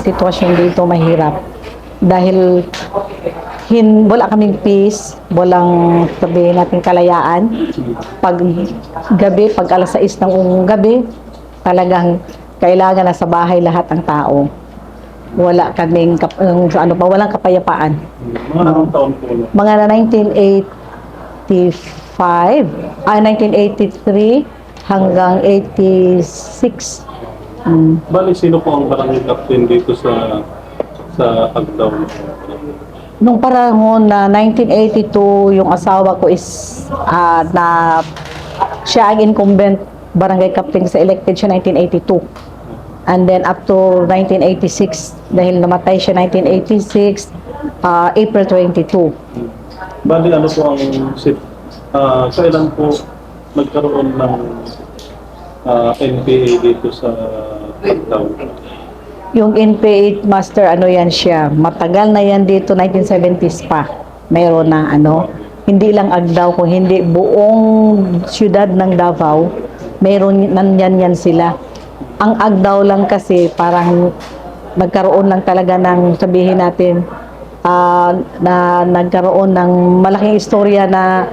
sitwasyon dito mahirap. Dahil wala kaming peace, walang sabihin natin kalayaan. Pag gabi, pag alas 6 ng gabi, talagang kailangan na sa bahay lahat ng tao. Wala kaming walang kapayapaan. Mga anong taon po? Mga 1985, 1983 hanggang 86. Bali, sino po ang barangay captain dito sa Agdaw? Nung panahon na 1982, yung asawa ko is siya ang incumbent barangay captain sa elected siya 1982. And then up to 1986, dahil namatay siya 1986, April 22. Bali, ano po ang kailan po nagkaroon ng NPA dito sa Agdaw? Yung NPA master, yan siya, matagal na yan dito, 1970s pa. Mayroon na hindi lang Agdaw, kung hindi buong siyudad ng Davao, mayroon yan sila. Ang Agdaw lang kasi parang nagkaroon lang talaga ng, sabihin natin, na nagkaroon ng malaking istorya na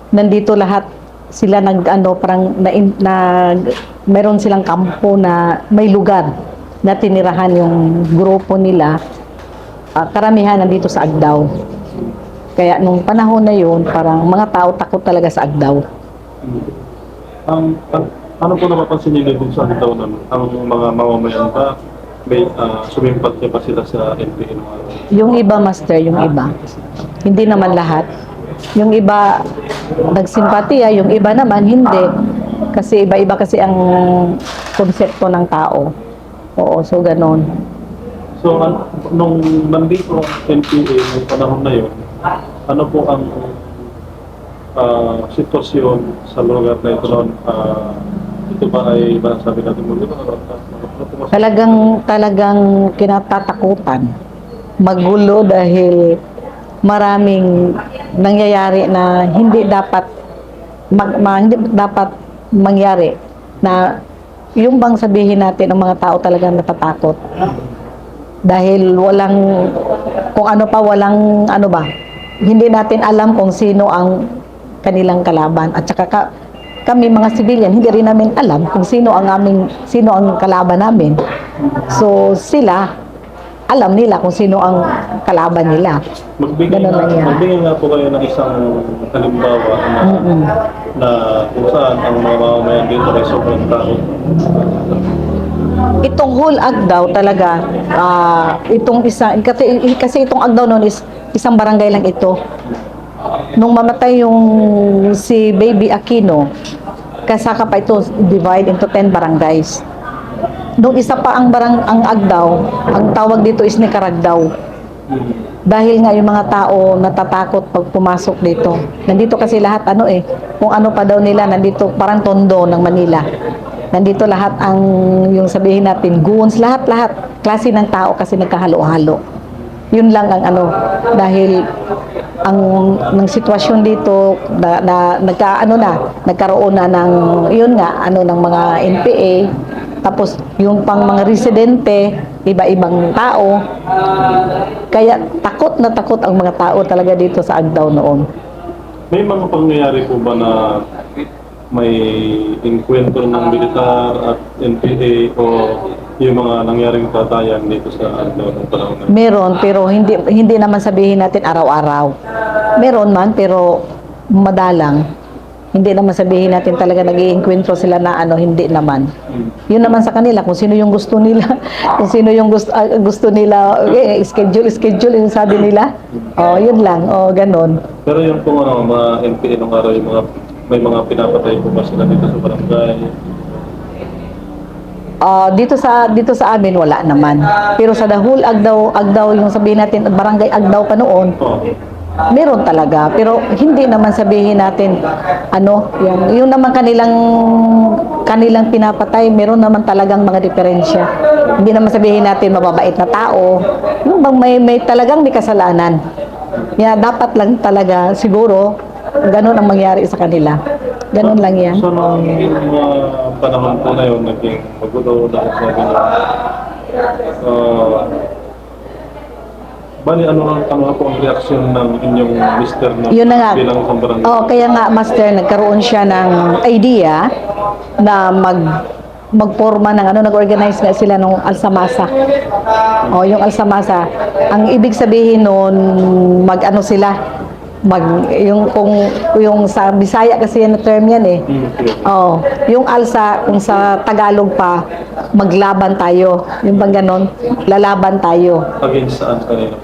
nandito lahat sila parang mayroon silang kampo na may lugar na tinirahan yung grupo nila. Karamihan nandito sa Agdaw. Kaya nung panahon na yun, parang mga tao takot talaga sa Agdaw. Ano po napapansin niyo dito sa Agdaw na ang mga mamamayan ba may sumimpatya pa sila sa NPA? Yung iba, master, yung iba. Hindi naman lahat. Yung iba nagsimpatiya, yung iba naman hindi. Kasi iba-iba kasi ang konsepto ng tao. Oo, so ganon. So, nung nandito ang NPA ng panahon na yun, ano po ang sitwasyon sa lugar na ito noon? Ito ba ay masasabi natin mo dito? Talagang kinatatakutan. Magulo dahil maraming nangyayari na hindi dapat mangyari, na yung bang sabihin natin ang mga tao talagang natatakot. Dahil hindi natin alam kung sino ang kanilang kalaban. At saka kami mga civilian, hindi rin namin alam kung sino ang kalaban namin. So sila, alam nila kung sino ang kalaban nila. Magbigay nga po kayo ng isang halimbawa na kung saan ang mga mamamayan dito ay sobrang takot. Itong whole Agdaw talaga, kasi itong Agdaw noon is isang barangay lang ito. Nung mamatay yung si Baby Aquino, kasaka pa ito divide into 10 barangays. Nung isa pa ang Agdaw, ang tawag dito is Nicaragdaw. Dahil nga yung mga tao natatakot pag pumasok dito. Nandito kasi lahat kung ano pa daw nila, nandito parang Tondo ng Manila. Nandito lahat yung sabihin natin, goons, lahat, klase ng tao kasi nagkahalo-halo. Yun lang ang dahil ng sitwasyon dito nagkaroon na ng ng mga NPA. Tapos yung pang mga residente, iba-ibang tao. Kaya takot na takot ang mga tao talaga dito sa Agdaw noon. May mga pangyayari po ba na may inkwentro ng militar at NPA o yung mga nangyaring tatayan dito sa Agdaw ng panahon na? Meron, pero hindi naman sabihin natin araw-araw. Meron man, pero madalang. Hindi naman sabihin natin talaga nag-iinkwentro sila na hindi naman. Yun naman sa kanila, kung sino yung gusto nila, kung sino yung gusto nila, schedule yung sabi nila. Yun lang, ganon. Pero yung kung mga NPA nung araw, may mga pinapatay po ba sila dito sa barangay? Dito sa amin wala naman. Pero sa the whole Agdaw yung sabihin natin, barangay Agdaw pa noon, meron talaga, pero hindi naman sabihin natin yung naman kanilang pinapatay, meron naman talagang mga diferensya. Hindi naman sabihin natin mababait na tao, yung bang may talagang may kasalanan. Dapat lang talaga siguro ganun ang mangyari sa kanila. Ganun lang yan. So nung panahon po na yun, naging magulo dahil sa Bali, ano na po ang reaksyon ng inyong mister na Yun na nga. bilang isang barangay? Oh, kaya nga, Master, nagkaroon siya ng idea na magporma ng nag-organize nga sila ng Alsamasa. Oh, yung Alsamasa. Ang ibig sabihin noon, sila, yung sa Bisaya kasi yan na term yan eh. Okay. Oh, yung alsa, kung sa Tagalog pa, maglaban tayo. Yung bang ganon, lalaban tayo. Against saan kanina po?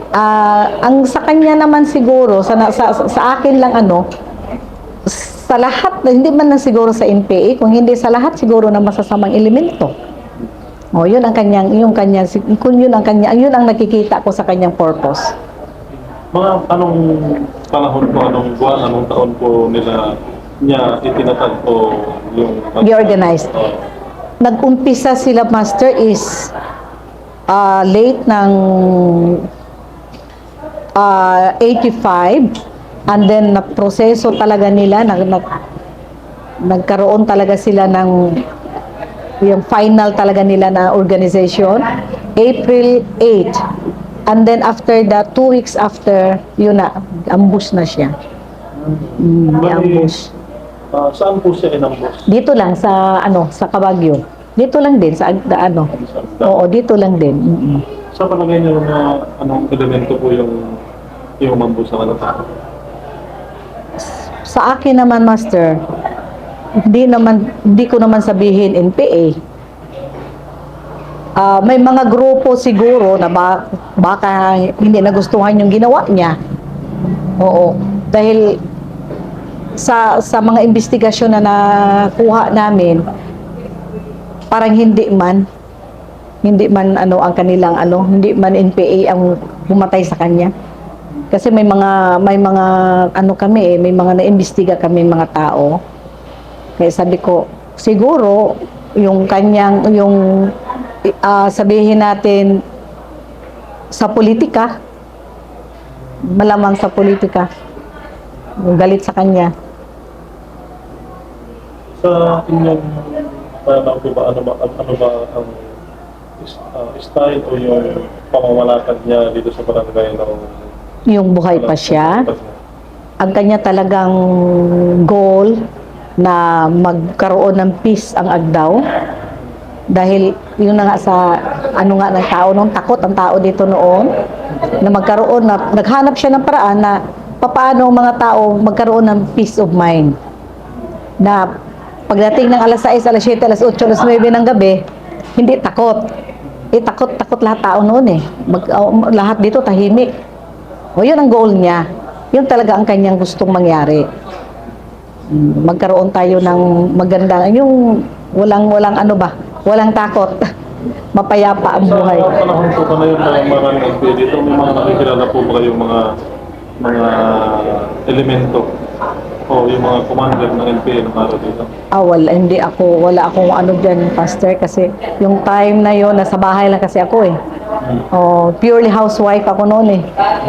Ang sa kanya naman siguro, sa akin lang sa lahat, hindi man lang siguro sa NPA, kung hindi sa lahat siguro na masasamang elemento. Oh, yun ang kanyang, yun ang nakikita ko sa kanyang purpose. Mga anong panahon po, anong buwan, anong taon po niya itinatag po yung... I-organize. Nag-umpisa sila, Master, is late ng 85, and then nagproseso talaga nila, nagkaroon talaga sila ng yung final talaga nila na organization, April 8. And then after that, 2 weeks after, yun na, ambush na siya. Ambush. Saan po siya inambush? Dito lang sa sa Kabagyo. Dito lang din sa Oo, dito lang din. Sa palagay niyo na anong elemento po yung ambush sa kanila? Sa akin naman, Master, hindi ko naman sabihin NPA. May mga grupo siguro na baka hindi nagustuhan yung ginawa niya. Oo. Dahil sa mga investigasyon na nakuha namin, parang hindi man ang kanilang hindi man NPA ang pumatay sa kanya. Kasi may mga kami may mga naimbestiga kami mga tao. Kaya sabi ko, siguro yung sabihin natin sa politika, malamang sa politika, yung galit sa kanya. Sa inyong pananaw po ba, ano ba ang style o yung pamamalakad niya dito sa barangay Yung buhay pa siya, ang kanya talagang goal na magkaroon ng peace ang Agdao. Dahil yun na nga ng tao nung takot ang tao dito noon na naghanap siya ng paraan na papaano ang mga tao magkaroon ng peace of mind. Na pagdating ng alas 6, alas 7, alas 8, alas 9 ng gabi, hindi takot. Takot lahat tao noon eh. Lahat dito tahimik. O yun ang goal niya. Yun talaga ang kanyang gustong mangyari. Magkaroon tayo ng magandang, yung walang takot. Mapayapa ang buhay. Sa panahon po ba na yun ng mga NPA dito, may mga nakikilala po ba kayong mga elemento o yung mga commander ng NPA ng araw dito? Wala akong dyan, Pastor, kasi yung time na yun, nasa bahay lang kasi ako eh. Purely housewife ako noon eh.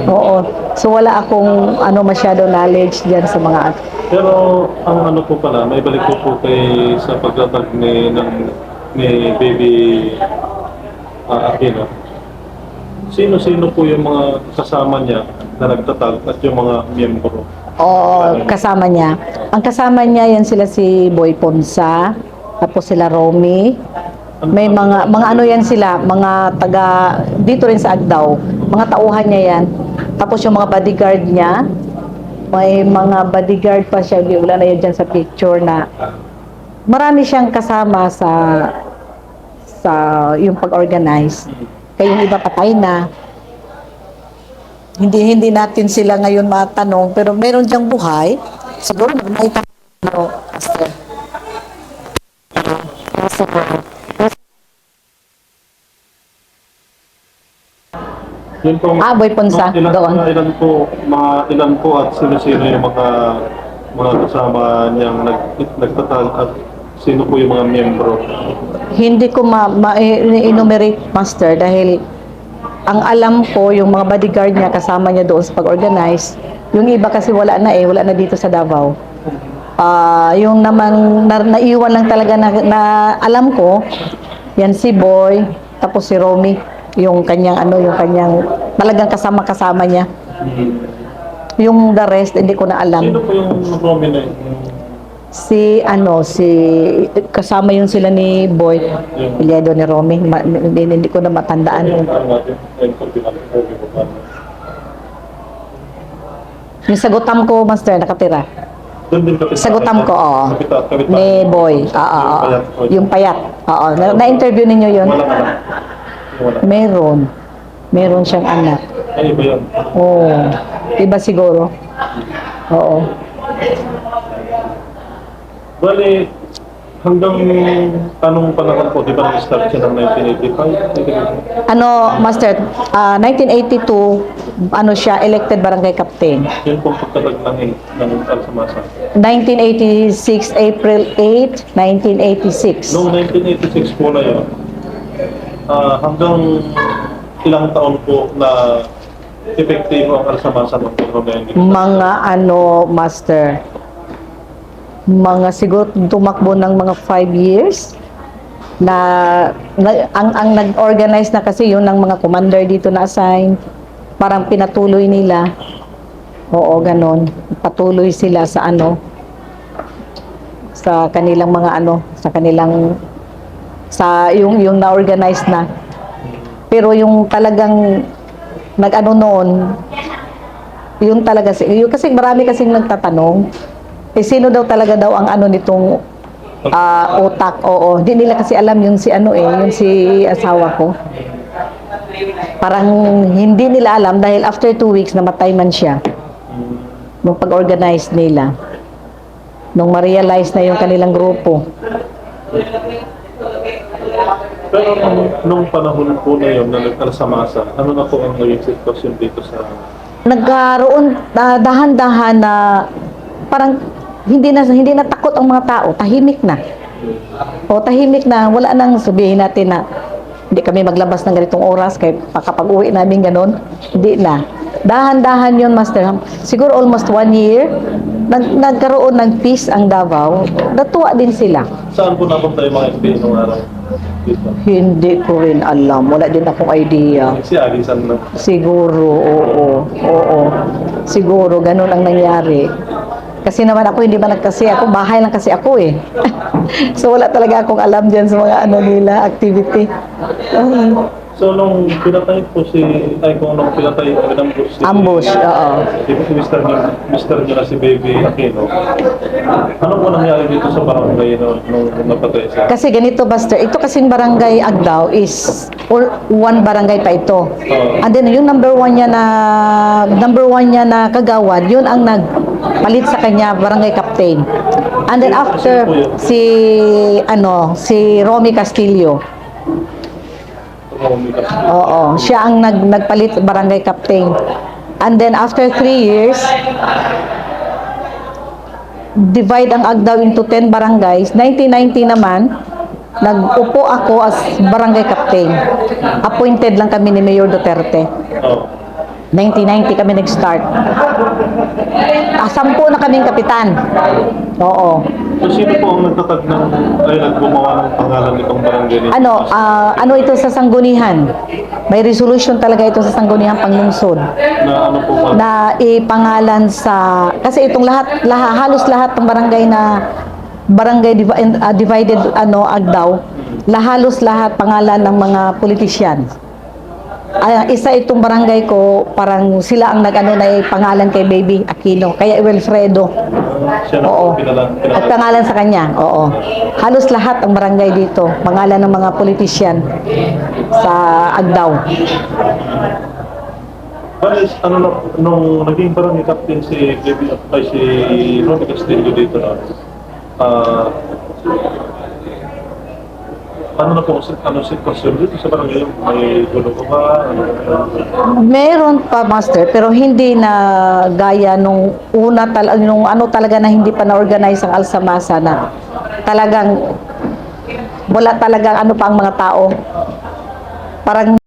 Oo. So wala akong masyado knowledge dyan sa mga... Pero ang po pala, may balik po kay sa pagtatag ni Baby Aquino. Sino-sino po yung mga kasama niya na nagtatag at yung mga miyembro? Kasama niya. Ang kasama niya, yan sila si Boy Ponsa, tapos sila Romy. May mga yan sila, mga taga, dito rin sa Agdao. Mga tauhan niya yan. Tapos yung mga bodyguard niya, may mga bodyguard pa siya, wala na yan dyan sa picture na marami siyang kasama sa yung pag-organize. Kaya yung iba patay na. Hindi natin sila ngayon matanong, pero meron diyang buhay. Siguro may Pastor. Yun po, Boy Ponsa, doon. Ilan po at sino-sino yung mga kasama niyang nagtatag at sino po yung mga miyembro? Hindi ko ma-enumerate, Master, dahil ang alam ko, yung mga bodyguard niya, kasama niya doon sa pag-organize. Yung iba kasi wala na dito sa Davao. Yung naman, naiwan lang talaga na alam ko, yan si Boy, tapos si Romy, yung kanyang Talagang kasama-kasama niya. Yung the rest, hindi ko na alam. Sino po yung prominent? Si kasama yung sila ni Boy Iliedo ni Romy. Hindi ko na matandaan. Yung sagutam ko, Master, nakatira. Doon din kapit Sagutam ko, oo. Kapit Ni Boy. Oo. Yung payat. Oo. Na-interview ninyo yun? Wala. Meron. Meron siyang anak. Ay, iba yun. Oo. Iba siguro. Oo. Bali, hanggang anong panahon po, di ba nag-start siya ng 1985? Ano, Master, 1982, ano siya, elected barangay captain. Yun po pagkalag ng Alsamasa. 1986, April 8, 1986. Noong 1986 po na yun, hanggang ilang taon po na epektibo ang Alsamasa ng Coronel? Mga ano, Master, mga siguro tumakbo ng mga 5 years na ang nag-organize na kasi yun ng mga commander dito na assign, parang pinatuloy nila. Oo, ganon. Patuloy sila sa ano, sa kanilang mga ano, sa kanilang yung na-organize na. Pero yung talagang nag-ano noon, yung talaga, yung kasi marami kasing nagtatanong, sino daw talaga daw ang ano nitong utak, oo. Hindi nila kasi alam yung si ano yung si asawa ko. Parang hindi nila alam dahil after 2 weeks namatay man siya. Nung pag-organize nila. Nung ma-realize na yung kanilang grupo. Pero nung panahon po na yun, na nag-Alsamasa, ano na po ang naging sitwasyon dito sa... Nagkaroon dahan-dahan na parang hindi na takot ang mga tao, tahimik na. O tahimik na, wala nang sabihin natin na hindi kami maglabas ng ganitong oras kaya kapag uwi namin ganon, hindi na. Dahan-dahan yun, Master. Siguro almost 1 year, nagkaroon ng peace ang Davao. Natuwa din sila. Saan po napunta yung mga FBI nung araw? Dito. Hindi ko rin alam. Wala din akong idea. Si Alisan na. Siguro, oo. Siguro, ganun ang nangyari. Kasi naman ako, hindi ba nagkasi ako, bahay lang kasi ako eh. So wala talaga akong alam dyan sa mga ano nila, activity. So nung pinatay po kung nung pinatay yung inambush Ambush, oo. Mister niya na si Baby Aquino, ano po nangyari dito sa barangay nung napatay siya? Kasi ganito, Buster, ito kasing barangay Agdao is one barangay pa ito. And then yung number one niya na kagawad, yun ang nagpalit sa kanya, barangay captain. And then after si Romy Castillo. Oo, siya ang nagpalit barangay captain. And then after 3 years, divide ang Agdao into 10 barangays. 1990 naman, nag-upo ako as barangay captain. Appointed lang kami ni Mayor Duterte. 1990 kami nag-start. 10 na kaming kapitan. Oo. So sino po ang naggumawa ng pangalan nitong barangay nito? Ano ito sa sanggunihan? May resolution talaga ito sa sanggunihan panglungsod. Na ano po ba? Na ipangalan sa, kasi itong halos lahat ng barangay na divided Agdao, halos lahat pangalan ng mga politisyan. Isa itong barangay ko, parang sila ang na pangalan kay Baby Aquino, kaya Wilfredo. Siya na Oo. po At pangalan sa kanya, oo. Halos lahat ang barangay dito, pangalan ng mga politisyan sa Agdao. Balis, nung naging barangay captain si Ronnie Castillo dito na, ano sitwasyon dito sa barangay? May gulo ko ba? Meron pa, Master, pero hindi na gaya nung una, nung talaga na hindi pa na-organize ang Alsamasa na talagang wala talagang pa ang mga tao. Parang